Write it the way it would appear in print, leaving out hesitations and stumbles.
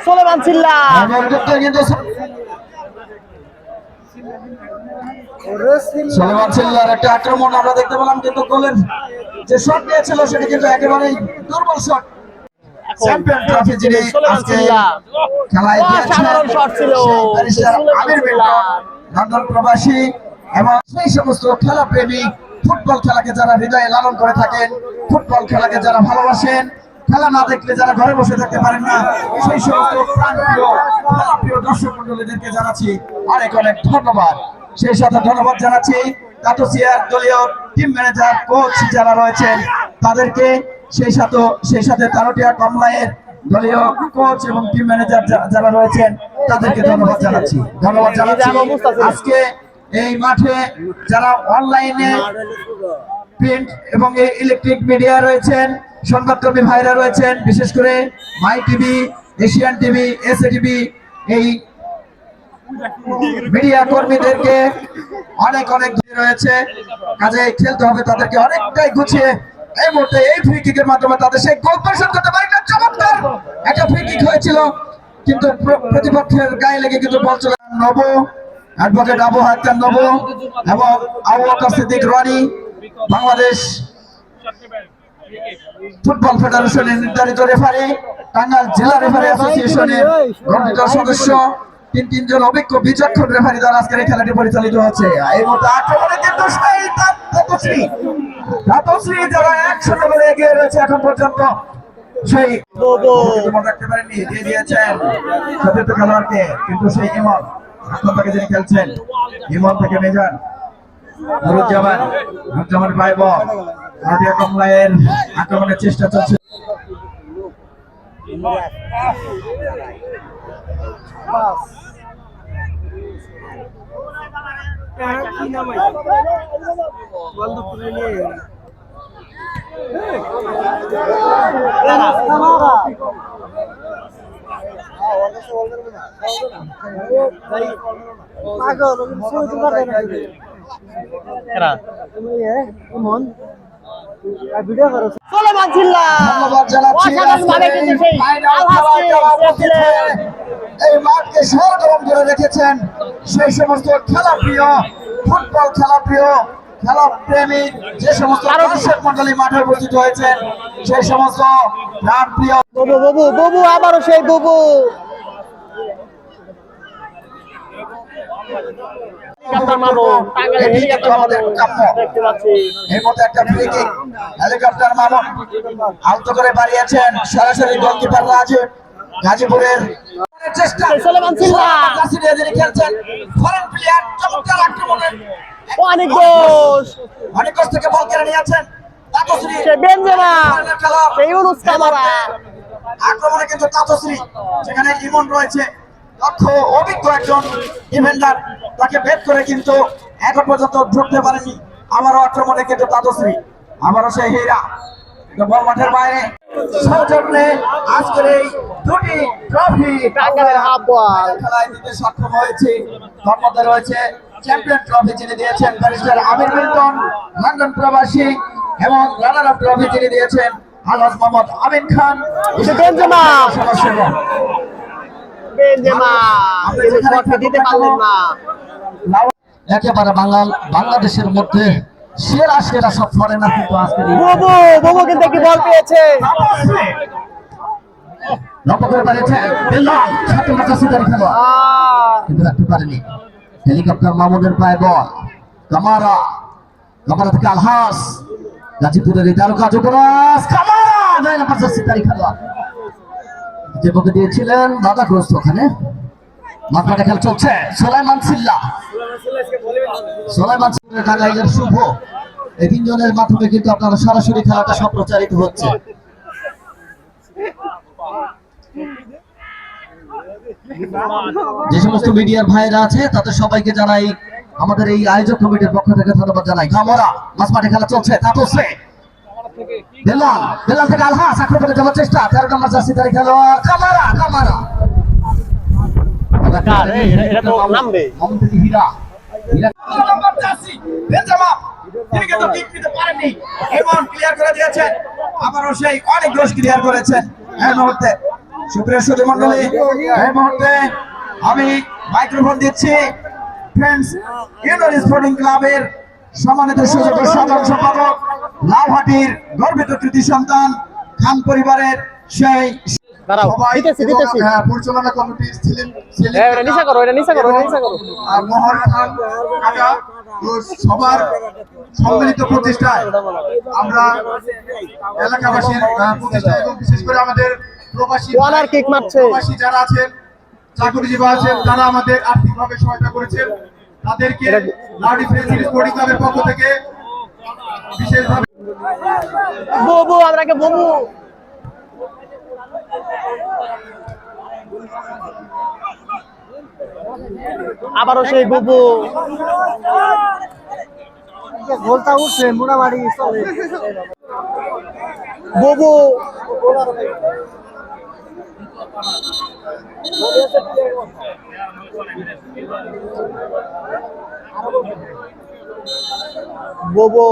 সুলেমান চিল্লা সুলেমান চিল্লার একটা আক্রমণ আমরা দেখতে পেলাম, কিন্তু গোলের যে শট নিয়েছিল সেটা কিন্তু একেবারেই দুর্বল শট। চ্যাম্পিয়ন ট্রফি যিনি আজকে খেলায় অসাধারণ শট ছিল আমির মিল্টন, লন্ডন প্রবাসী এবং সেই সমস্ত খেলা প্রেমী, ফুটবল খেলাকে যারা হৃদয়ে লালন করে থাকেন, ফুটবল খেলাকে যারা ভালোবাসেন, খেলা না দেখলে যারা ঘরে বসে থাকতে পারেন না, সেই সমস্ত প্রাণপ্রিয় খেলাপ্রিয় দর্শক মন্ডলীদেরকে জানাচ্ছি অনেক অনেক ধন্যবাদ। সেই সাথে ধন্যবাদ জানাচ্ছি কাটোসিয়ার দলীয় টিম ম্যানেজার, কোচ যারা রয়েছেন তাদেরকে, সেই সাথে তারটিয়া কমলায়ের দলীয় কোচ এবং টিম ম্যানেজার যারা রয়েছেন তাদেরকে ধন্যবাদ জানাচ্ছি। আজকে এই মাঠে যারা অনলাইনে, প্রিন্ট এবং ইলেকট্রিক মিডিয়া রয়েছেন, সংবাদকর্মী ভাইরা রয়েছেন, বিশেষ করে my TV, Asian TV, SA TV, এই মিডিয়া কর্মীদেরকে অনেক অনেক রয়েছে, কাজে খেলতে হবে তাদেরকে অনেকটাই গুছিয়ে। এই মুহূর্তে এই ফ্রি কিকের মাধ্যমে তাদের সেই গোল পরিশোধ করতে পারে না। চমৎকার একটা ফ্রি কিক হয়েছিল, কিন্তু প্রতিপক্ষের গায়ে লেগে কিন্তু বল চলে। নব অ্যাডভোকেট আবু হাক্কার নব এবং আবু বকর সিদ্দিক রনি, বাংলাদেশ ফুটবল ফেডারেশনের নির্ধারিত রেফারি, টাঙ্গাইল জেলা রেফারি অ্যাসোসিয়েশনের গঠিত সদস্য, তিনজন অভিজ্ঞ বিচক্ষণ রেফারি দ্বারা আজকের এই খেলাটি পরিচালিত হচ্ছে। এই মুহূর্তে আক্রমণে কিন্তু রাতশ্রী যারা 1-0 করে এগিয়ে রয়েছে এখন পর্যন্ত, সেই রাখতে পারেননি, দিয়ে দিয়েছেন সতীর্থ খেলোয়াড়কে, কিন্তু সেই ইমন এখন থেকে যিনি খেলছেন, ইমন থেকে মেজান নুরুজ্জামান পায় বল, নটিয়া কমলায়ের আক্রমণের চেষ্টা চলছে। সুলেমান চিল্লা ধন্যবাদ জানাচ্ছি। এই মাঠকে সরগরম করে রেখেছেন সেই সমস্ত খেলাপ্রিয়, ফুটবল খেলাপ্রিয়, খেলা প্রেমী যে সমস্ত দর্শক মন্ডলী মাঠে উপস্থিত হয়েছেন, সেই সমস্ত প্রাণপ্রিয়। বাবু আবারও সেই বাবু হেলিকপ্টার মামুন আলতো করে বাড়িয়েছেন, সরাসরি গোলকিপার রাজীব, গাজীপুরের চেষ্টা। সুলেমান চিল্লা যিনি খেলছেন ফরেন প্লেয়ার, চমৎকার আক্রমণে অনেক দোষ, অনেক কষ্ট থেকে বল কেড়ে নিয়েছেন বেনজেমা, সেই ইউনুস কামারা। আক্রমণে কিন্তু তাতশ্রী, সেখানে ইমন রয়েছে দক্ষ অভিজ্ঞ একজন ডিফেন্ডার, তাকে ভেদ করে কিন্তু এখন পর্যন্ত ঢুকতে পারেনি। আবারও আক্রমণে কিন্তু তাতশ্রী, আবারও সেই হীরা বল মাঠের বাইরে। সৌজন্যে আজকের এই দুটি ট্রফি খেলায় দিতে সক্ষম হয়েছে। তার মধ্যে রয়েছে চ্যাম্পিয়ন ট্রফি যিনি দিয়েছেন ব্যারিস্টার আমির মিল্টন, লন্ডন প্রবাসী, এবং রানার আপ ট্রফি যিনি দিয়েছেন আলহাজ মোহাম্মদ আমিন খান। একেবারে বাংলাদেশের মধ্যে সেরা সেরা সব ফরেনার কিন্তু আজকে কিন্তু একটি বল পেয়েছে, কিন্তু রাখতে পারেনি। হেলিকপ্টার মামুনের পায়ে বল, কামারা থেকে আলহাস, গাজীপুরের যে বকে দিয়েছিলেন বাধাগ্রস্ত, ওখানে মাঠে খেলা চলছে। সুলেমান চিল্লা, টাঙ্গাইলের শুভ, এই তিনজনের মাধ্যমে কিন্তু আপনারা সরাসরি খেলাটা সম্প্রচারিত হচ্ছে। যে সমস্ত মিডিয়ার ভাইরা আছে তাদের সবাইকে জানাই আমাদের এই আয়োজক কমিটির পক্ষ থেকে ধন্যবাদ জানাই। কামরা মাঝ মাঠে খেলা চলছে, তাপসে বেলাল থেকে আলহাস আক্রমণে যাওয়ার চেষ্টা, 13 নম্বর জার্সি ধারী খেলোয়াড় কামারা আবারও সেই অনেক দোষ ক্লিয়ার করেছেন এই মুহূর্তে। সুপ্রিয় সুধী মণ্ডলী, এই মুহূর্তে আমি মাইক্রোফোন দিচ্ছি ফ্রেন্ডস ইউনিয়ন স্পোর্টিং ক্লাবের সম্মানিত সুযোগ্য সাধারণ সম্পাদক, লাউহাটির গর্বিত কৃতি সন্তান, খান পরিবারের সেই দাঁড়াও, দিতেছি, দিতেছি। পরিচালনা কমিটি এটা নিচা করো, এটা নিচা করো, এটা নিচা করো। মোহন খান কাকা ও সবার সম্মিলিত প্রচেষ্টায় আমরা এলাকাবাসীর প্রচেষ্টা এবং বিশেষ করে আমাদের প্রবাসী ওয়ানার কিক মারছে। প্রবাসী যারা আছেন, চাকরিজীবী আছেন, তারা আমাদের আর্থিকভাবে সহায়তা করেছেন, তাদেরকে লাউডি ফ্রেন্ডস স্পোর্টিং ক্লাবের পক্ষ থেকে বিশেষভাবে বুবু, আমরাকে বুবু। আবারও সেই বুবু। গোলটা উঠছে মোটামুটি চলে। বুবু বুবু